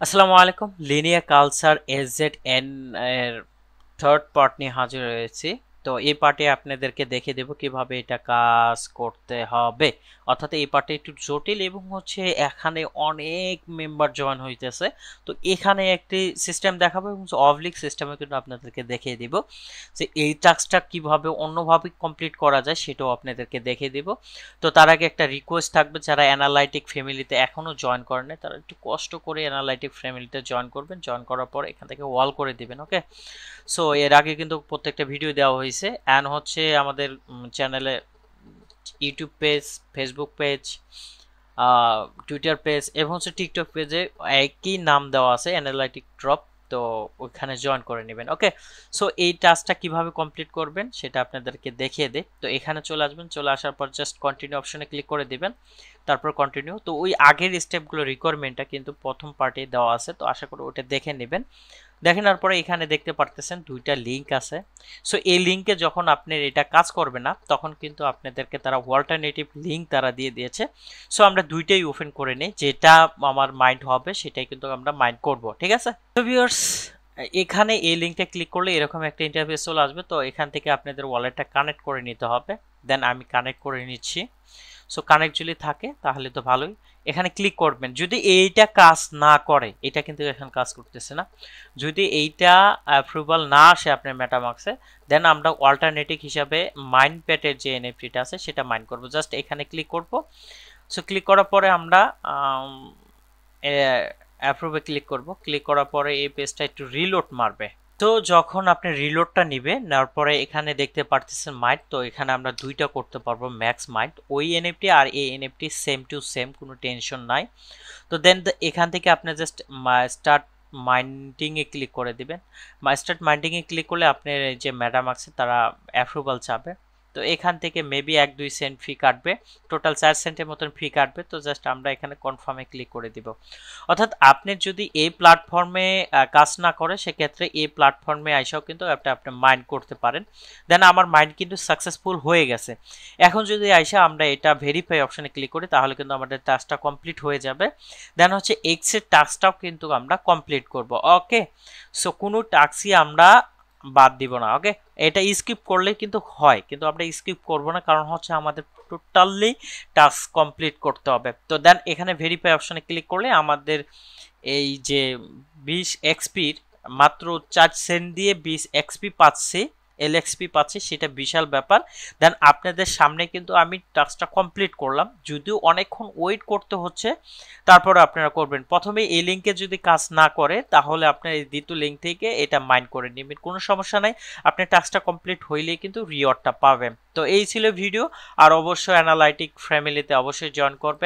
আসসালামু আলাইকুম। Linear culture AZ এর থার্ড পার্ট নিয়ে হাজির হয়েছি। তো এই পার্টে আপনাদেরকে দেখে দেব কিভাবে এটা কাজ করতে হবে। অর্থাৎ এই পার্টে একটু জটিল এবং হচ্ছে এখানে অনেক মেম্বার জয়েন হইতেছে। তো এখানে একটি সিস্টেম দেখাবো এবং অবলিক সিস্টেমে কিন্তু আপনাদেরকে দেখিয়ে দিব যে এই টাস্কটা কিভাবে অন্যভাবে কমপ্লিট করা যায় সেটাও আপনাদেরকে দেখিয়ে দিব। তো তার আগে একটা রিকোয়েস্ট থাকবে, যারা অ্যানালাইটিক ফ্যামিলিতে এখনো জয়েন করেন নাই তারা একটু কষ্ট করে অ্যানালাইটিক ফ্যামিলিতে জয়েন করবেন। জয়েন করার পর এখান থেকে ওয়াল করে দিবেন। ওকে, সো এর আগে কিন্তু প্রত্যেকটা ভিডিও দেওয়া হয়েছে অ্যান্ড হচ্ছে আমাদের চ্যানেলে YouTube page, Facebook page, Twitter page এবং হচ্ছে টিকটক পেজে একই নাম দেওয়া আছে, অ্যানালাইটিক ড্রপ। তো ওইখানে জয়েন করে নেবেন। ওকে, সো এই টাস্কটা কিভাবে কমপ্লিট করবেন সেটা আপনাদেরকে দেখিয়ে দেয়। তো এখানে চলে আসবেন, চলে আসার পর জাস্ট কন্টিনিউ অপশনে ক্লিক করে দিবেন, তারপর কন্টিনিউ। তো ওই আগের স্টেপগুলো রিকোয়ারমেন্টটা কিন্তু প্রথম পার্টে দেওয়া আছে, তো আশা করি ওটা দেখে নেবেন। দেখানোর পরে এখানে দেখতে পারতেছেন দুইটা লিঙ্ক আছে। সো এই লিঙ্কে যখন আপনি এটা কাজ করবে না তখন কিন্তু আপনাদেরকে তারা অল্টারনেটিভ লিঙ্ক তারা দিয়ে দিয়েছে। সো আমরা দুইটাই ওপেন করে নিই, যেটা আমার মাইন্ড হবে সেটাই কিন্তু আমরা মাইন্ড করব। ঠিক আছে, তো ভিউয়ার্স, এখানে এই লিঙ্কটা ক্লিক করলে এরকম একটা ইন্টারফেস চলে আসবে। তো এখান থেকে আপনাদের ওয়ালেটটা কানেক্ট করে নিতে হবে। দেন আমি কানেক্ট করে নিচ্ছি। সো কানেক্ট যদি থাকে তাহলে তো ভালোই। এখানে ক্লিক করবেন, যদি এইটা কাজ না করে, এটা কিন্তু এখন কাজ করতেছে না, যদি এইটা অ্যাপ্রুভাল না আসে আপনার মেটামার্কসে, দেন আমরা অল্টারনেটিভ হিসাবে মাইন্ড প্যাটের যে এনএফটিটা আছে সেটা মাইন্ড করব। জাস্ট এখানে ক্লিক করব। সো ক্লিক করার পরে আমরা অ্যাপ্রুভে ক্লিক করব। ক্লিক করার পরে এই পেজটা একটু রিলোড মারবে। তো যখন আপনি রিলোডটা নিবে, নেওয়ার পরে এখানে দেখতে পারতেছেন মাইন্ড। তো এখানে আমরা দুইটা করতে পারবো, ম্যাক্স মাইন্ড, ওই এনএফটি আর এই এনএফটি সেম টু সেম, কোনো টেনশন নাই। তো দেন এখান থেকে আপনি জাস্ট স্টার্ট মাইন্ডিং এ ক্লিক করে দিবেন। স্টার্ট মাইন্ডিং এ ক্লিক করলে আপনার যে ম্যাডাম আছে তারা অ্যাপ্রুভাল চাবে। তো এখান থেকে মেবি 1-2 সেন্ট ফি কাটবে, টোটাল 4 সেন্টের মতন ফি কাটবে। তো জাস্ট আমরা এখানে কনফার্মে ক্লিক করে দিব। অর্থাৎ আপনি যদি এই প্ল্যাটফর্মে কাজ না করে সেক্ষেত্রে এই প্ল্যাটফর্মে আইসাও কিন্তু আপনি মাইন্ড করতে পারেন। দেন আমার মাইন্ড কিন্তু সাকসেসফুল হয়ে গেছে। এখন যদি আইসা আমরা এটা ভেরিফাই অপশনে ক্লিক করি তাহলে কিন্তু আমাদের টাস্কটা কমপ্লিট হয়ে যাবে। দেন হচ্ছে এক্সের টাস্কটাও কিন্তু আমরা কমপ্লিট করব। ওকে, সো কোনো টাস্কই আমরা বাদ দিব না। ওকে, এটা স্কিপ করলে কিন্তু হয়, কিন্তু আমরা স্কিপ করব না, কারণ হচ্ছে আমাদের টোটালি টাস্ক কমপ্লিট করতে হবে। তো দেন এখানে ভেরিফাই অপশনে ক্লিক করলে আমাদের এই যে 20 এক্সপির মাত্র 4 সেন্ট দিয়ে 20 এক্সপি পাচ্ছি, এলএক্সপি পাচ্ছি, সেটা বিশাল ব্যাপার। দেন আপনাদের সামনে কিন্তু আমি টাস্কটা কমপ্লিট করলাম, যদিও অনেকক্ষণ ওয়েট করতে হচ্ছে, তারপরে আপনারা করবেন। প্রথমে এই লিঙ্কে যদি কাজ না করে তাহলে আপনার এই দ্বিতীয় লিঙ্ক থেকে এটা মাইন্ড করে নেবেন, কোনো সমস্যা নাই। আপনি টাস্কটা কমপ্লিট হইলেই কিন্তু রিওয়ার্ডটা পাবেন। তো এই ছিল ভিডিও। আর অবশ্যই অ্যানালাইটিক ফ্যামিলিতে অবশ্যই জয়েন করবেন।